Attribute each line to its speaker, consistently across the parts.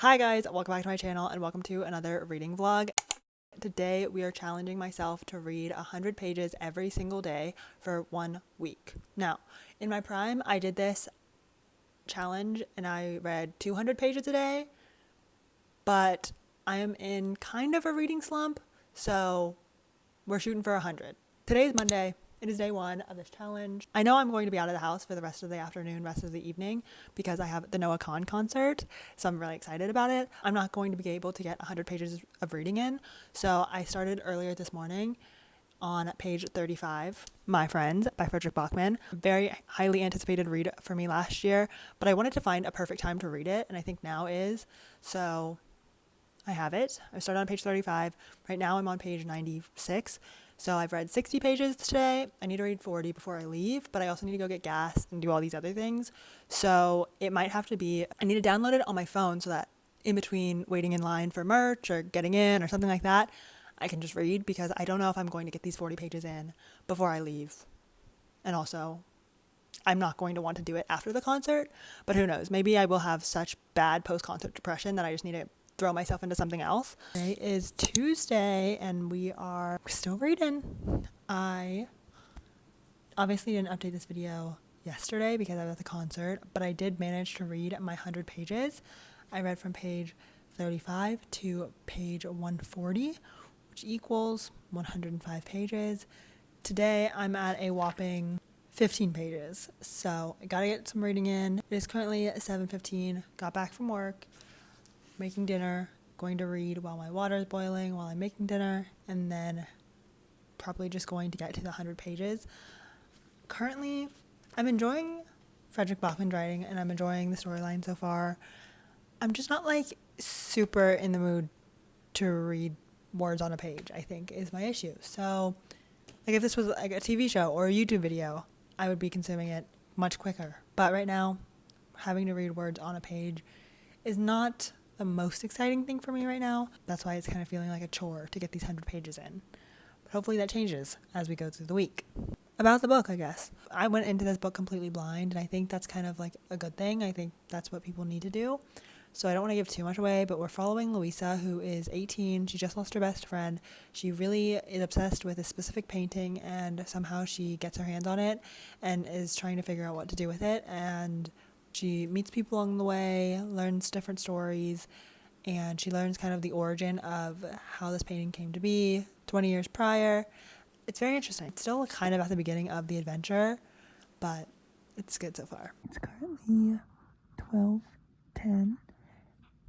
Speaker 1: Hi guys, welcome back to my channel and welcome to another reading vlog. Today we are challenging myself to read 100 pages every single day for 1 week. Now, in my prime, I did this challenge and I read 200 pages a day, but I am in kind of a reading slump, so we're shooting for 100. Today is Monday. It is day 1 of this challenge. I know I'm going to be out of the house for the rest of the afternoon, rest of the evening, because I have the Noah Kahan concert, so I'm really excited about it. I'm not going to be able to get 100 pages of reading in, so I started earlier this morning on page 35, My Friends by Fredrik Backman. Very highly anticipated read for me last year, but I wanted to find a perfect time to read it, and I think now is, so I have it. I started on page 35. Right now I'm on page 96. So I've read 60 pages today. I need to read 40 before I leave, but I also need to go get gas and do all these other things. So it might have to be, I need to download it on my phone so that in between waiting in line for merch or getting in or something like that, I can just read, because I don't know if I'm going to get these 40 pages in before I leave. And also, I'm not going to want to do it after the concert, but who knows? Maybe I will have such bad post-concert depression that I just need to throw myself into something else. Today is Tuesday and we are still reading. I obviously didn't update this video yesterday because I was at the concert, but I did manage to read my 100 pages. I read from page 35 to page 140, which equals 105 pages. Today I'm at a whopping 15 pages, so I gotta get some reading in. It is currently 7:15, got back from work, making dinner, going to read while my water is boiling, while I'm making dinner, and then probably just going to get to the 100 pages. Currently, I'm enjoying Fredrik Backman's writing and I'm enjoying the storyline so far. I'm just not like super in the mood to read words on a page, I think is my issue. So like if this was like a TV show or a YouTube video, I would be consuming it much quicker. But right now, having to read words on a page is not the most exciting thing for me right now. That's why it's kind of feeling like a chore to get these 100 pages in. But hopefully that changes as we go through the week. About the book, I guess. I went into this book completely blind, and I think that's kind of like a good thing. I think that's what people need to do. So I don't want to give too much away, but we're following Louisa, who is 18. She just lost her best friend. She really is obsessed with a specific painting, and somehow she gets her hands on it and is trying to figure out what to do with it. And she meets people along the way, learns different stories, and she learns kind of the origin of how this painting came to be 20 years prior. It's very interesting. It's still kind of at the beginning of the adventure, but it's good so far.
Speaker 2: It's currently 12:10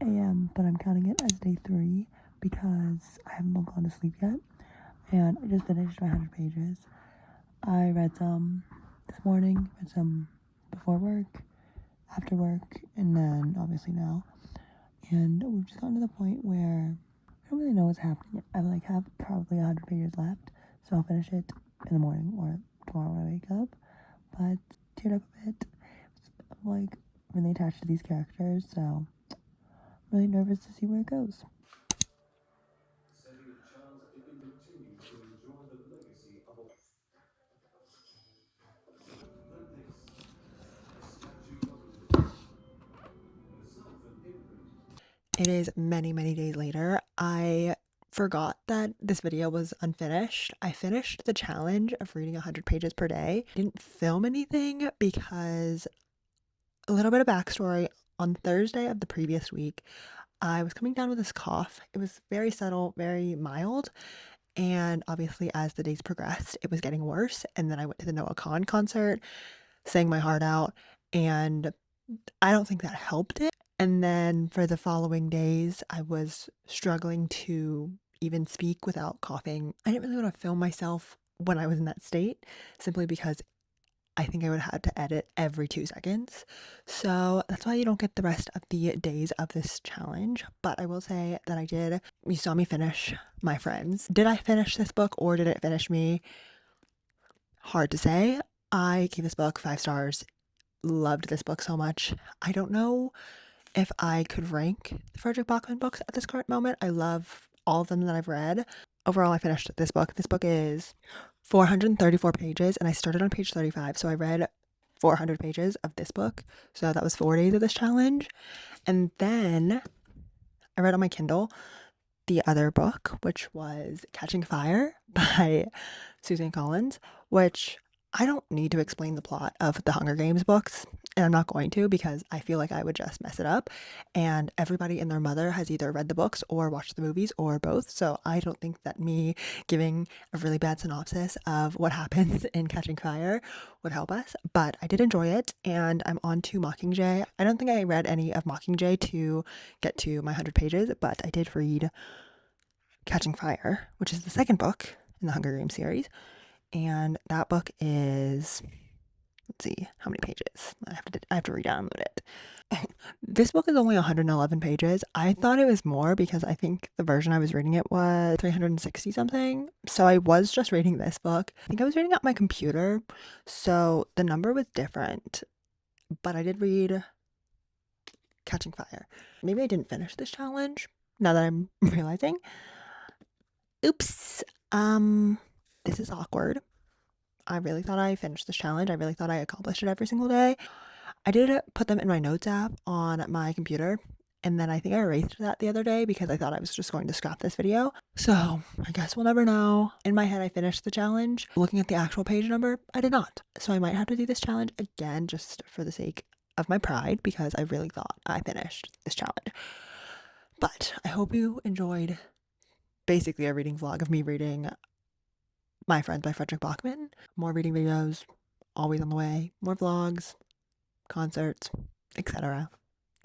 Speaker 2: a.m., but I'm counting it as day 3 because I haven't gone to sleep yet, and I just finished my 100 pages. I read some this morning, read some before work, after work, and then obviously now. And we've just gotten to the point where I don't really know what's happening. I have probably 100 pages left, so I'll finish it in the morning or tomorrow when I wake up. But teared up a bit. I'm really attached to these characters, so I'm really nervous to see where it goes.
Speaker 1: It is many, many days later. I forgot that this video was unfinished. I finished the challenge of reading 100 pages per day. I didn't film anything because, a little bit of backstory, on Thursday of the previous week, I was coming down with this cough. It was very subtle, very mild. And obviously, as the days progressed, it was getting worse. And then I went to the Noah Kahan concert, sang my heart out, and I don't think that helped it. And then for the following days, I was struggling to even speak without coughing. I didn't really want to film myself when I was in that state, simply because I think I would have had to edit every 2 seconds. So that's why you don't get the rest of the days of this challenge. But I will say that I did. You saw me finish My Friends. Did I finish this book or did it finish me? Hard to say. I gave this book 5 stars. Loved this book so much. I don't know if I could rank the Fredrik Backman books at this current moment. I love all of them that I've read. Overall, I finished this book. This book is 434 pages, and I started on page 35, so I read 400 pages of this book. So that was 4 days of this challenge. And then I read on my Kindle the other book, which was Catching Fire by Susan Collins, which I don't need to explain the plot of the Hunger Games books, and I'm not going to because I feel like I would just mess it up. And everybody and their mother has either read the books or watched the movies or both, so I don't think that me giving a really bad synopsis of what happens in Catching Fire would help us. But I did enjoy it, and I'm on to Mockingjay. I don't think I read any of Mockingjay to get to my 100 pages, but I did read Catching Fire, which is the second book in the Hunger Games series. And that book is, let's see, how many pages? I have to re-download it. This book is only 111 pages. I thought it was more because I think the version I was reading it was 360 something. So I was just reading this book. I think I was reading it on my computer, so the number was different. But I did read Catching Fire. Maybe I didn't finish this challenge now that I'm realizing. Oops. This is awkward. I really thought I finished this challenge. I really thought I accomplished it every single day. I did put them in my notes app on my computer, and then I think I erased that the other day because I thought I was just going to scrap this video. So I guess we'll never know. In my head, I finished the challenge. Looking at the actual page number, I did not. So I might have to do this challenge again just for the sake of my pride because I really thought I finished this challenge. But I hope you enjoyed basically a reading vlog of me reading My Friends by Frederick Bachman. More reading videos always on the way. More vlogs, concerts, etc.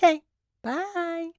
Speaker 1: Okay, bye.